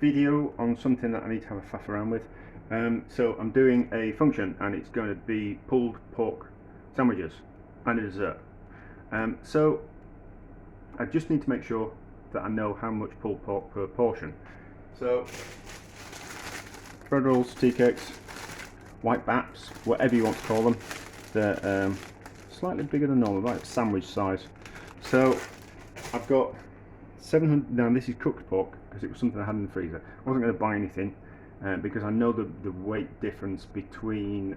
video on something that I need to have a faff around with. So I'm doing a function, and it's going to be pulled pork sandwiches and a dessert. So I just need to make sure that I know how much pulled pork per portion. So bread rolls, tea cakes, white baps, whatever you want to call them. They're slightly bigger than normal, like sandwich size. So I've got 700. Now this is cooked pork because it was something I had in the freezer. I wasn't going to buy anything because I know the weight difference between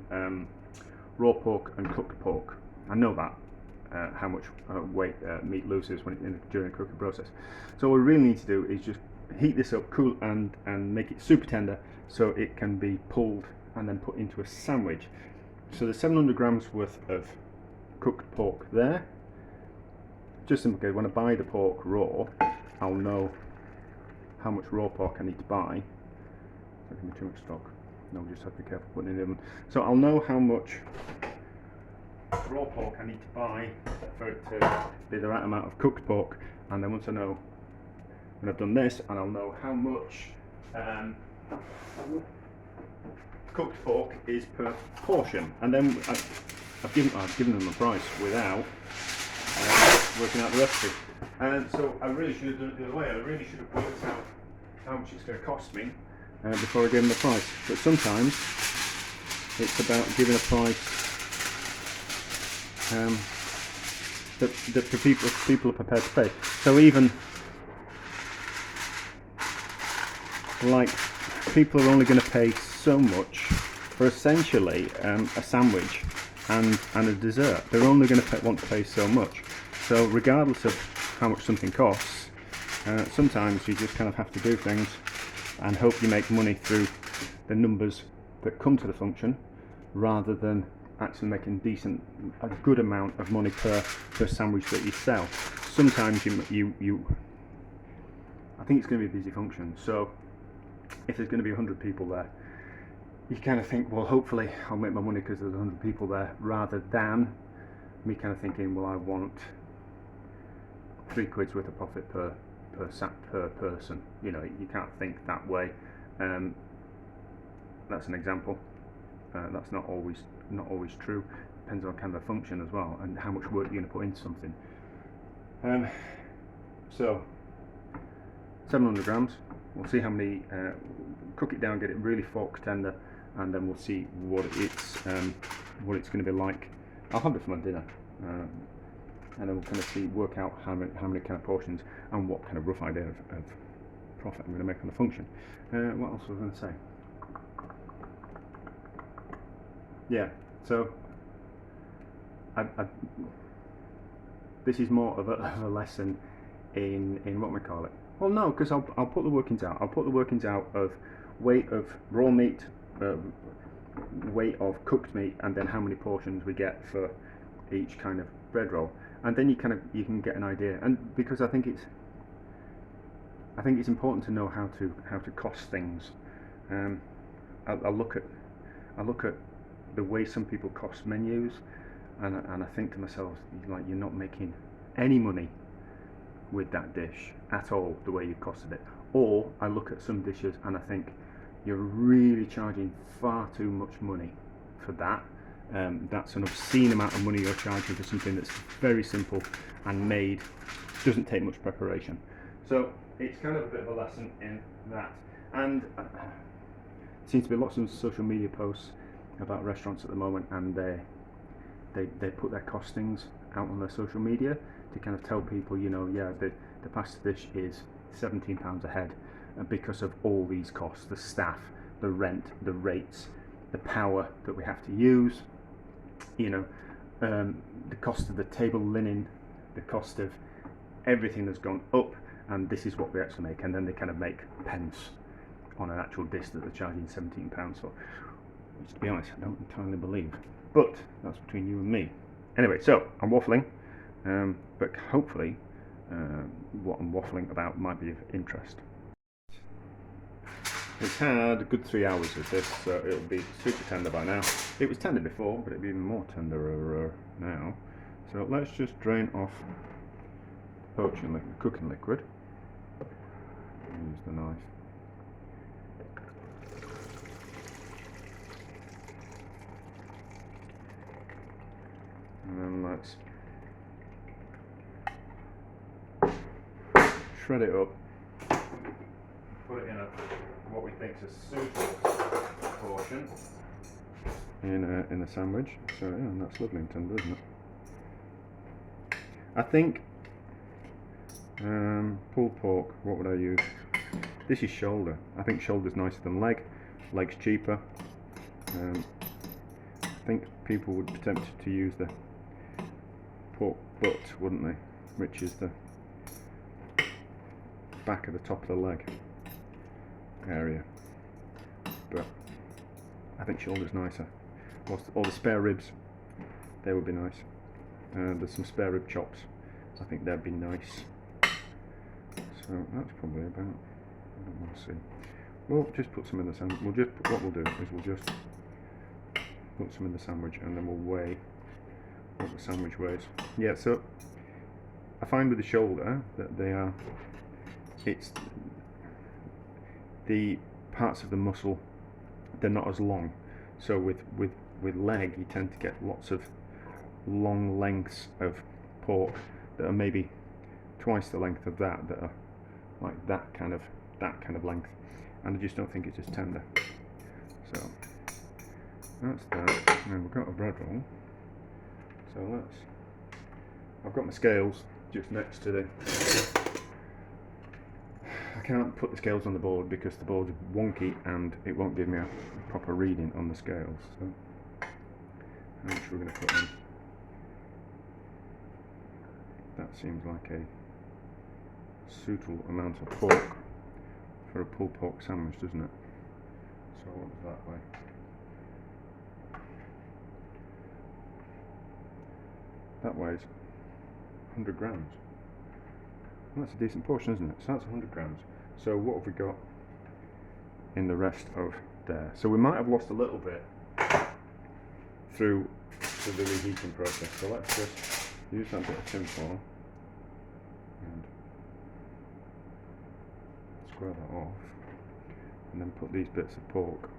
raw pork and cooked pork. I know that how much weight meat loses during the cooking process. So what we really need to do is just heat this up, cool, and make it super tender so it can be pulled and then put into a sandwich. So there's 700 grams worth of cooked pork there. Just simply because when I buy the pork raw, I'll know how much raw pork I need to buy. Don't give me too much stock. No, just have to be careful putting it in the oven. So I'll know how much raw pork I need to buy for it to be the right amount of cooked pork, and then once I know, when I've done this, and I'll know how much cooked pork is per portion, and then I've given them a price without working out the recipe. And so I really should have done it the other way. I really should have worked out how much it's going to cost me before I gave them the price. But sometimes it's about giving a price that people are prepared to pay. So even like people are only going to pay so much for essentially a sandwich and a dessert. They're only going to want to pay so much. So regardless of how much something costs, sometimes you just kind of have to do things and hope you make money through the numbers that come to the function, rather than actually making a good amount of money per sandwich that you sell. Sometimes you I think it's going to be a busy function, so if there's going to be 100 people there, you kind of think, well, hopefully I'll make my money because there's 100 people there, rather than me kind of thinking, well, I want £3 worth of profit per person. You know, you can't think that way. That's an example. That's not always true. Depends on kind of the function as well, and how much work you're going to put into something. So 700 grams. We'll see how many. Cook it down, get it really fork tender, and then we'll see what it's going to be like. I'll have it for my dinner. And then we'll kind of work out how many kind of portions and what kind of rough idea of profit I'm going to make on the function. What else was I going to say? Yeah, so this is more of a lesson in what we call it. Well, no, because I'll put the workings out. I'll put the workings out of weight of raw meat, weight of cooked meat, and then how many portions we get for each kind of bread roll. And then you can get an idea, and because I think it's important to know how to cost things. I look at the way some people cost menus, and I think to myself, like, you're not making any money with that dish at all, the way you've costed it. Or I look at some dishes and I think you're really charging far too much money for that. That's an obscene amount of money you're charging for something that's very simple and made, doesn't take much preparation. So it's kind of a bit of a lesson in that. And seems to be lots of social media posts about restaurants at the moment, and they put their costings out on their social media to kind of tell people, you know, yeah, the pasta dish is £17 a head because of all these costs: the staff, the rent, the rates, the power that we have to use, you know, the cost of the table linen, the cost of everything has gone up, and this is what we actually make. And then they kind of make pence on an actual dish that they're charging £17 for, which, to be honest, I don't entirely believe, but that's between you and me. Anyway, so I'm waffling, but hopefully what I'm waffling about might be of interest. It's had a good 3 hours of this, so it'll be super tender by now. It was tender before, but it'll be even more tender now. So let's just drain off the cooking liquid. Use the knife. let's shred it up, put it in what we think is a suitable portion in a sandwich. So yeah, and that's lovely and tender, isn't it? I think pulled pork, what would I use? This is shoulder. I think shoulder's nicer than leg. Leg's cheaper. I think people would be tempted to use the pork butt, wouldn't they? Which is the back of the top of the leg area. But I think shoulder's nicer. Or the spare ribs, they would be nice. There's some spare rib chops. I think that'd be nice. So that's probably about. I don't want to see. We'll just put some in the sandwich. What we'll do is we'll just put some in the sandwich, and then we'll weigh what the sandwich weighs. Yeah. So I find with the shoulder that it's the parts of the muscle, they're not as long. So with leg, you tend to get lots of long lengths of pork that are maybe twice the length of that are like that kind of length, and I just don't think it's as tender. So that's that. Now we've got a bread roll. So I've got my scales just next to the. I can't put the scales on the board because the board's wonky and it won't give me a proper reading on the scales. So how much we're going to put in? That seems like a suitable amount of pork for a pulled pork sandwich, doesn't it? So what does that weigh? That weighs 100 grams. Well, that's a decent portion, isn't it? So that's 100 grams. So what have we got in the rest of there? So we might have lost a little bit through the reheating process. So let's just use that bit of tin foil and square that off, and then put these bits of pork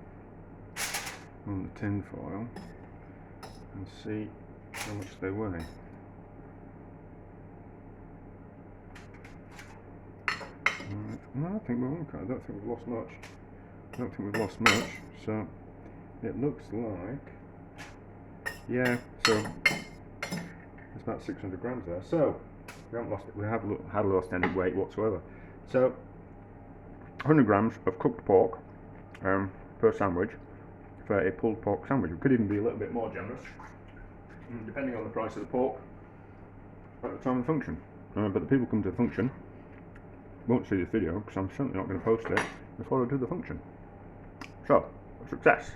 on the tin foil and see how much they weigh. Right. No, I think we're okay. I don't think we've lost much. I don't think we've lost much. So it looks like, yeah. So it's about 600 grams there. So we haven't lost it. We haven't lost any weight whatsoever. So 100 grams of cooked pork per sandwich for a pulled pork sandwich. We could even be a little bit more generous, depending on the price of the pork at the time of the function. But the people come to the function won't see this video because I'm certainly not going to post it before I do the function. So, success!